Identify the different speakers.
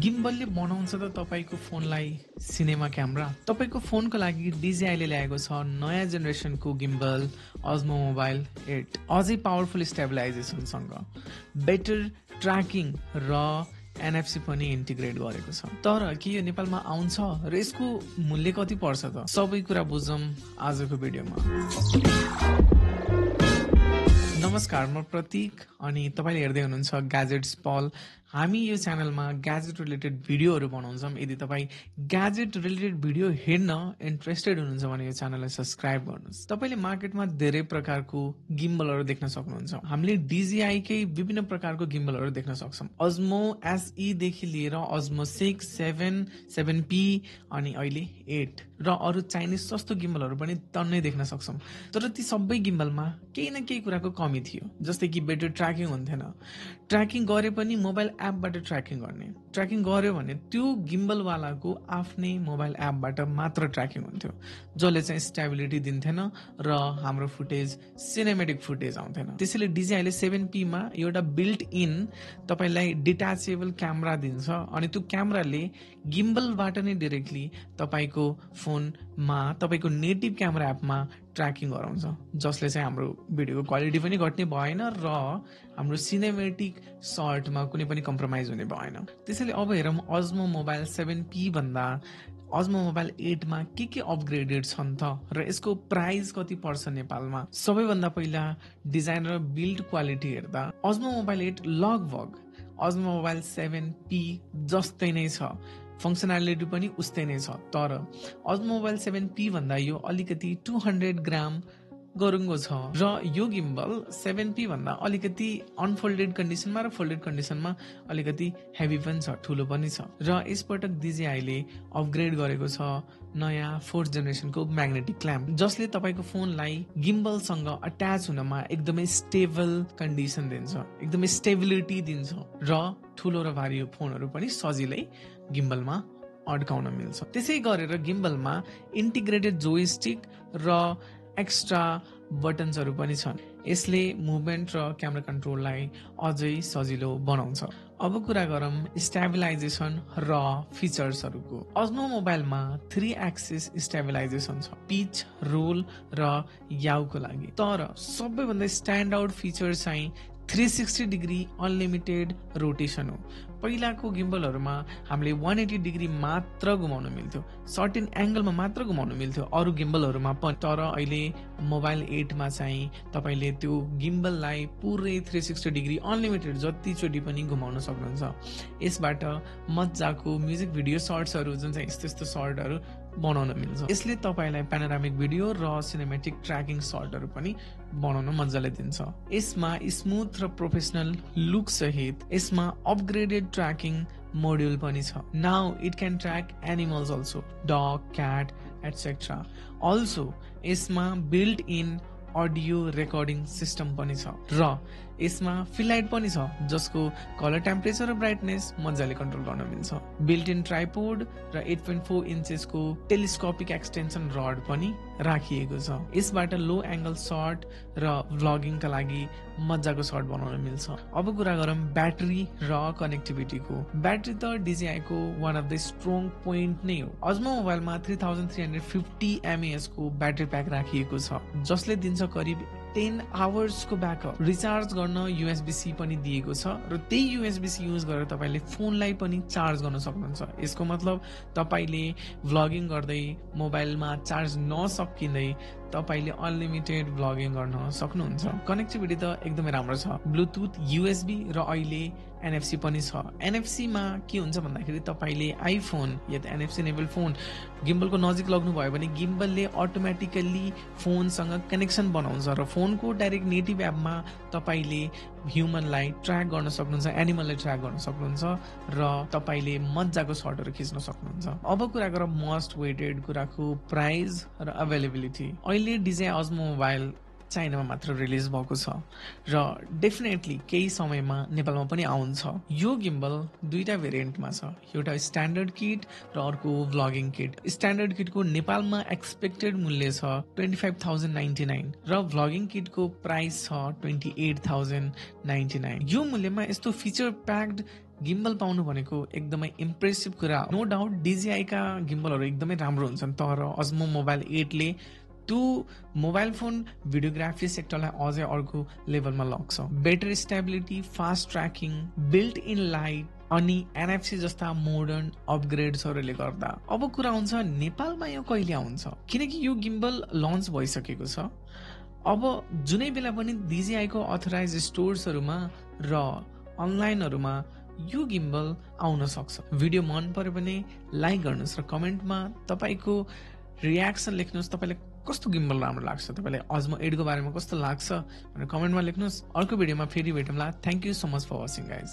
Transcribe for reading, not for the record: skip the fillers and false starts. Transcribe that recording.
Speaker 1: गिम्बलले बनाउँछ त तपाईको फोनलाई सिनेमा क्यामेरा। तपाईको फोनको लागि DJI ले ल्याएको छ नयाँ जेनेरेसनको गिम्बल Osmo Mobile 8 अझै पावरफुल स्टेबलाइजेसनसँग बेटर ट्र्याकिङ र NFC पनि इन्टिग्रेट गरेको छ। तर के यो नेपालमा आउँछ र यसको मूल्य कति पर्छ त? सबै कुरा बुझौँ आजको भिडियोमा। नमस्कार, म प्रतीक अनि तपाईले हेर्दै हुनुहुन्छ ग्याजेट्स पल। हामी यो च्यानलमा ग्याजेट रिलेटेड भिडियोहरू बनाउँछौँ। यदि तपाई ग्याजेट रिलेटेड भिडियो हेर्न इन्ट्रेस्टेड हुनुहुन्छ भने यो च्यानललाई सब्स्क्राइब गर्नुहोस्। तपाईले मार्केटमा धेरै प्रकारको गिम्बलहरू देख्न सक्नुहुन्छ। हामीले DJI कै विभिन्न प्रकारको गिम्बलहरू देख्न सक्छौँ। Osmo SE देखि लिएर Osmo 6, 7, 7P अनि अहिले 8 र अरू चाइनिज सस्तो गिम्बलहरू पनि टन्नै देख्न सक्छौँ। तर ती सबै गिम्बलमा केही न केही कुराको कमी थियो। जस्तै कि बेटर ट्र्याकिङ हुन्थेन। ट्र्याकिङ गरे पनि मोबाइल एपबाट ट्र्याकिङ गर्ने। ट्र्याकिङ गर्यो भने त्यो गिम्बलवालाको आफ्नै मोबाइल एपबाट मात्र ट्र्याकिङ हुन्थ्यो, जसले चाहिँ स्टेबिलिटी दिन्थेन र हाम्रो फुटेज सिनेमेटिक फुटेज आउँथेन। त्यसैले DJI ले 7P मा एउटा बिल्ट इन तपाईलाई डिट्याचेबल क्यामेरा दिन्छ अनि त्यो क्यामेराले गिम्बलबाट नै डाइरेक्टली तपाईको फोनमा तपाईको नेटिभ क्यामेरा एपमा ट्र्याकिङ गराउँछ, जसले चाहिँ हाम्रो भिडियोको क्वालिटी पनि घट्ने भएन र हाम्रो सिनेमेटिक सर्टमा कुनै पनि कम्प्रोमाइज हुने भएन। त्यसैले अब हेरौँ Osmo Mobile 7P भन्दा Osmo Mobile 8 मा के अपग्रेडेड छन् त र यसको प्राइस कति पर्छ नेपालमा। सबैभन्दा पहिला डिजाइन र बिल्ड क्वालिटी हेर्दा Osmo Mobile 8 लगभग Osmo Mobile 7P जस्तै नै छ। फङ्सनालिटी पनि उस्तै नै छ। तर Osmo Mobile 7P भन्दा यो अलिकति 200 ग्राम गरुङ्गो छ र यो गिम्बल 7P भन्दा अलिकति अनफोल्डेड कन्डिसनमा र फोल्डेड कन्डिसनमा अलिकति हेभी पनि छ, ठुलो पनि छ। र यसपटक DJI ले अपग्रेड गरेको छ नयाँ 4th जेनेरेसनको म्याग्नेटिक क्ल्याम्प, जसले तपाईको फोनलाई गिम्बलसँग अट्याच हुनमा एकदमै स्टेबल कन्डिसन दिन्छ, एकदमै स्टेबिलिटी दिन्छ र ठुलो र भारी फोनहरू पनि सजिलै गिम्बलमा अड्काउन मिल्छ। त्यसै गरेर गिम्बलमा इन्टिग्रेटेड जोयस्टिक र एक्स्ट्रा बटन्सहरू पनि छन्। यसले मुभमेन्ट र क्यामेरा कन्ट्रोललाई अझै सजिलो बनाउँछ। अब कुरा गरौँ स्टेबिलाइजेसन र फिचर्सहरूको। Osmo मोबाइलमा 3 एक्सिस स्टेबिलाइजेसन छ, पिच, रोल र याउको लागि। तर सबैभन्दा स्ट्यान्ड आउट फिचर चाहिँ 360 डिग्री अनलिमिटेड रोटेसन हो। पहिलाको गिम्बलहरूमा हामीले 180 डिग्री मात्र घुमाउन मिल्थ्यो, सर्टेन एङ्गलमा मात्र घुमाउन मिल्थ्यो अरू गिम्बलहरूमा पनि। तर अहिले मोबाइल 8 मा चाहिँ तपाईले त्यो गिम्बललाई पुरै 360 डिग्री अनलिमिटेड जतिचोटि पनि घुमाउन सक्नुहुन्छ। यसबाट मजाको म्युजिक भिडियो सर्ट्सहरू जुन चाहिँ यस्तो सर्टहरू बनाउन मिल्छ। यसले तपाईलाई प्यानोरामिक भिडियो र सिनेमेटिक ट्र्याकिङ सर्टहरू पनि बनाउन मजाले दिन्छ। यसमा स्मुथ र प्रोफेसनल लुक सहित यसमा अपग्रेडेड ट्र्याकिङ मोड्युल पनि छ। Now it can track animals also, dog, cat etcetera. Also यसमा built in audio recording system पनि छ र यसमा फिलाइट पनि छ, जसको कलर टेम्परेचर र ब्राइटनेस मजाले कन्ट्रोल गर्न मिल्छ। बिल्ट इन ट्राइपोड र 8.4 इन्चेसको टेलिस्कोपिक एक्सटेन्सन रड पनि राखिएको छ। यसबाट लो एङ्गल सर्ट र भ्लगिङका लागि मजाको सर्ट बनाउन मिल्छ। अब कुरा गरौँ ब्याट्री र कनेक्टिभिटीको। ब्याट्री त DJI को one of the strong point नै हो। Osmo मोबाइलमा 3350 mAh को ब्याट्री प्याक राखिएको छ, जसले दिन्छ करिब 10 आवर्सको ब्याकअप। रिचार्ज गर्न USB-C पनि दिएको छ र त्यही USB-C युज गरेर तपाईले फोनलाई पनि चार्ज गर्न सक्नुहुन्छ। यसको मतलब तपाईले भ्लगिङ गर्दै मोबाइलमा चार्ज नसकिँदै तपाईले अनलिमिटेड भ्लगिङ गर्न सक्नुहुन्छ। कनेक्टिभिटी त एकदमै राम्रो छ। ब्लुटुथ, USB र अहिले NFC पनि छ। NFC मा के हुन्छ भन्दाखेरि तपाईले आइफोन या त NFC इनेबल फोन गिम्बलको नजिक लग्नु भयो भने गिम्बलले अटोमेटिकली फोनसँग कनेक्सन बनाउँछ र फोनको डाइरेक्ट नेटिभ एपमा तपाईले ह्युमनलाई ट्र्याक गर्न सक्नुहुन्छ, एनिमललाई ट्र्याक गर्न सक्नुहुन्छ र तपाईले मजाको सर्टहरू खिच्न सक्नुहुन्छ। अब कुरा गरौँ मोस्ट वेटेड कुराको, प्राइस र अभाइलेबिलिटी। अहिले DJI Osmo मोबाइल चाइनामा मात्र रिलिज भएको छ र डेफिनेटली केही समयमा नेपालमा पनि आउँछ। यो गिम्बल दुईटा भेरिएन्टमा छ, एउटा स्ट्यान्डर्ड किट र अर्को भ्लगिङ किट। स्ट्यान्डर्ड किटको नेपालमा एक्सपेक्टेड मूल्य छ 25,099 र भ्लगिङ किटको प्राइस छ 28,099। यो मूल्यमा यस्तो फिचर प्याक्ड गिम्बल पाउनु भनेको एकदमै इम्प्रेसिभ कुरा हो। नो डाउट DJI का गिम्बलहरू एकदमै राम्रो हुन्छन्, तर Osmo Mobile 8 ले त्यो मोबाइल फोन भिडियोग्राफी सेक्टरलाई अझै अर्को लेभलमा लग्छ। Better stability, fast tracking, built in light अनि NFC जस्ता मोडर्न अपग्रेड्सहरूले गर्दा। अब कुरा हुन्छ नेपालमा यो कहिले आउँछ, किनकि यो गिम्बल लन्च भइसकेको छ। अब जुनै बेला पनि DJI को अथराइज स्टोर्सहरूमा र अनलाइनहरूमा यो गिम्बल आउन सक्छ। भिडियो मन पर्यो भने लाइक गर्नुहोस् र कमेन्टमा तपाईँको रियाक्सन लेख्नुहोस्। तपाईँलाई कस्तो गिम्बल राम्रो लाग्छ, तपाईँलाई Osmo 8 को बारेमा कस्तो लाग्छ भनेर कमेन्टमा लेख्नुहोस्। अर्को भिडियोमा फेरि भेटौँला। Thank you so much for watching guys.